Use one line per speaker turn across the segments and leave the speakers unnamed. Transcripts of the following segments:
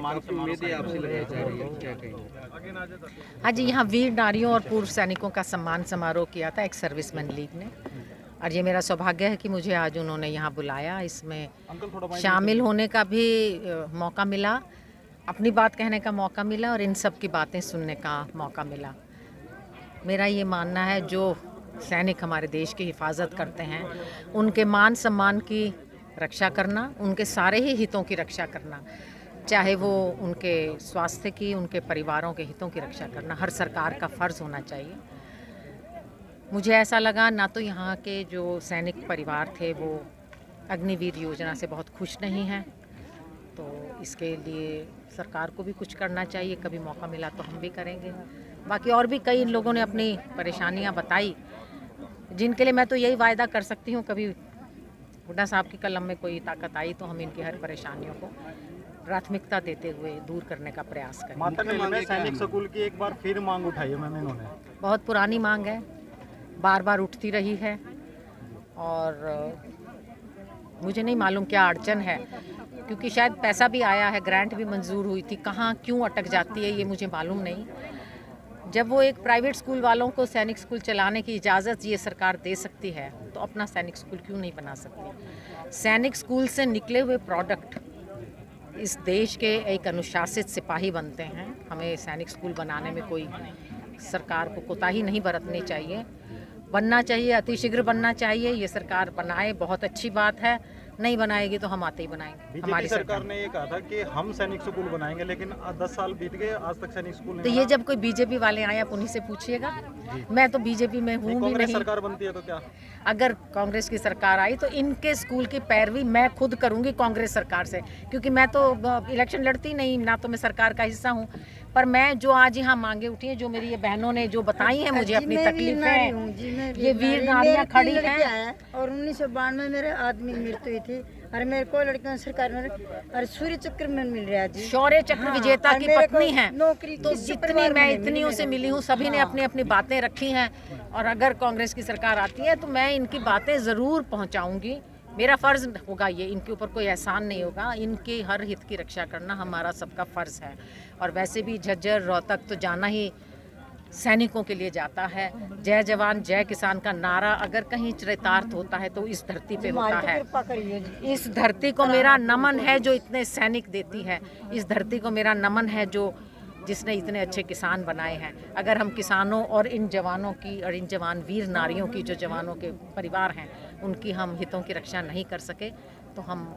सम्मान उम्मीदें आपसे लगाई जा रही है, क्या कहेंगे?
हाँ जी, यहाँ वीर नारियों और पूर्व सैनिकों का सम्मान समारोह किया था एक सर्विसमैन लीग ने, और ये मेरा सौभाग्य है कि मुझे आज उन्होंने यहाँ बुलाया। इसमें शामिल होने का भी मौका मिला, अपनी बात कहने का मौका मिला और इन सब की बातें सुनने का मौका मिला। मेरा ये मानना है, जो सैनिक हमारे देश की हिफाजत करते हैं उनके मान सम्मान की रक्षा करना, उनके सारे ही हितों की रक्षा करना, चाहे वो उनके स्वास्थ्य की, उनके परिवारों के हितों की रक्षा करना हर सरकार का फ़र्ज़ होना चाहिए। मुझे ऐसा लगा ना तो यहाँ के जो सैनिक परिवार थे वो अग्निवीर योजना से बहुत खुश नहीं हैं, तो इसके लिए सरकार को भी कुछ करना चाहिए। कभी मौका मिला तो हम भी करेंगे। बाकी और भी कई लोगों ने अपनी परेशानियाँ बताई, जिनके लिए मैं तो यही वायदा कर सकती हूँ, कभी हुड्डा साहब की कलम में कोई ताकत आई तो हम इनकी हर परेशानियों को प्राथमिकता देते हुए दूर करने का प्रयास करेंगे।
मातरनेल में सैनिक स्कूल की एक बार फिर मांग उठाई है मैम इन्होंने।
बहुत पुरानी मांग है, बार बार उठती रही है, और मुझे नहीं मालूम क्या अड़चन है, क्योंकि शायद पैसा भी आया है, ग्रांट भी मंजूर हुई थी, कहाँ क्यों अटक जाती है ये मुझे मालूम नहीं। जब वो एक प्राइवेट स्कूल वालों को सैनिक स्कूल चलाने की इजाज़त ये सरकार दे सकती है तो अपना सैनिक स्कूल क्यों नहीं बना सकती। सैनिक स्कूल से निकले हुए प्रोडक्ट इस देश के एक अनुशासित सिपाही बनते हैं। हमें सैनिक स्कूल बनाने में कोई सरकार को कोताही नहीं बरतनी चाहिए, बनना चाहिए, अतिशीघ्र बनना चाहिए। ये सरकार बनाए, बहुत अच्छी बात है, नहीं बनाएगी तो हम आते ही बनाएंगे। हमारी
सरकार ने ये कहा था कि हम सैनिक स्कूल बनाएंगे, लेकिन 10 साल बीत गए, आज तक सैनिक स्कूल नहीं
तो ये जब कोई बीजेपी वाले आए आप उन्हीं से पूछिएगा, मैं तो बीजेपी में हूँ भी नहीं।
सरकार बनती है तो क्या?
अगर कांग्रेस की सरकार आई तो इनके स्कूल की पैरवी मैं खुद करूंगी कांग्रेस सरकार से, क्योंकि मैं तो इलेक्शन लड़ती नहीं, ना तो मैं सरकार का हिस्सा हूँ। पर मैं जो आज यहाँ मांगे उठी हैं, जो मेरी ये बहनों ने जो बताई हैं मुझे अपनी तकलीफें, ये वीर नारियाँ खड़ी हैं।
और 1992 मेरे आदमी की मृत्यु हुई थी, और मेरे को लड़कियों सरकार में और सूर्य चक्र में मिल रहा है जी,
शौर्य चक्र विजेता की पत्नी हैं। तो जितनी मैं इतनियों से मिली हूँ, सभी ने अपनी अपनी बातें रखी हैं, और अगर कांग्रेस की सरकार आती है तो मैं इनकी बातें ज़रूर पहुँचाऊँगी। मेरा फ़र्ज़ होगा ये, इनके ऊपर कोई एहसान नहीं होगा, इनके हर हित की रक्षा करना हमारा सबका फ़र्ज़ है। और वैसे भी झज्जर रोहतक तो जाना ही सैनिकों के लिए जाता है। जय जवान जय किसान का नारा अगर कहीं चरितार्थ होता है तो इस धरती पे होता है। इस धरती को मेरा नमन है जो इतने सैनिक देती है, इस धरती को मेरा नमन है जो जिसने इतने अच्छे किसान बनाए हैं। अगर हम किसानों और इन जवानों की और इन जवान वीर नारियों की, जो जवानों के परिवार हैं, उनकी हम हितों की रक्षा नहीं कर सके तो हम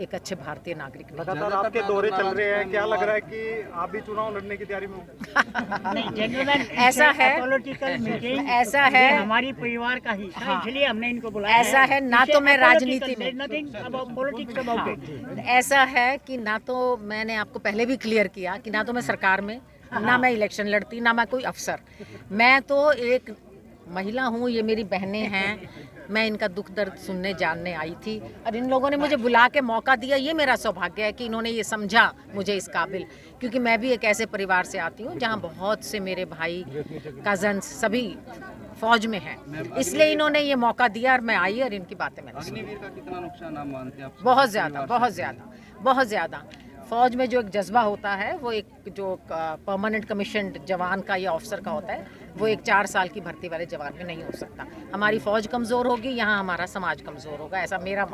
एक अच्छे भारतीय नागरिक नहीं।
लगातार आपके दौरे चल रहे हैं, क्या लग रहा है कि आप भी चुनाव लड़ने की तैयारी में हो?
ऐसा है,
पॉलिटिकल मीटिंग
ऐसा है,
हमारी परिवार का ही, इसलिए हमने इनको बुलाया।
ऐसा है, ना तो मैं राजनीति में, ऐसा है कि ना तो मैंने आपको पहले भी क्लियर किया कि ना तो मैं सरकार में, ना मैं इलेक्शन लड़ती, ना मैं कोई अफसर, मैं तो एक महिला हूँ। ये मेरी बहनें हैं, मैं इनका दुख दर्द सुनने जानने आई थी, और इन लोगों ने मुझे बुला के मौका दिया। ये मेरा सौभाग्य है कि इन्होंने ये समझा मुझे इस काबिल, क्योंकि मैं भी एक ऐसे परिवार से आती हूँ जहाँ बहुत से मेरे भाई, कजन्स सभी फौज में हैं, इसलिए इन्होंने ये मौका दिया और मैं आई और इनकी बातें मैंने सुनी।
अग्निवीर का कितना नुकसान आप मानते हैं?
बहुत ज़्यादा, बहुत ज़्यादा, बहुत ज़्यादा। फ़ौज में जो एक जज्बा होता है, वो एक जो परमानेंट कमीशन जवान का या ऑफिसर का होता है, वो एक 4 साल की भर्ती वाले जवान में नहीं हो सकता। हमारी फ़ौज कमज़ोर होगी, यहाँ हमारा समाज कमज़ोर होगा, ऐसा मेरा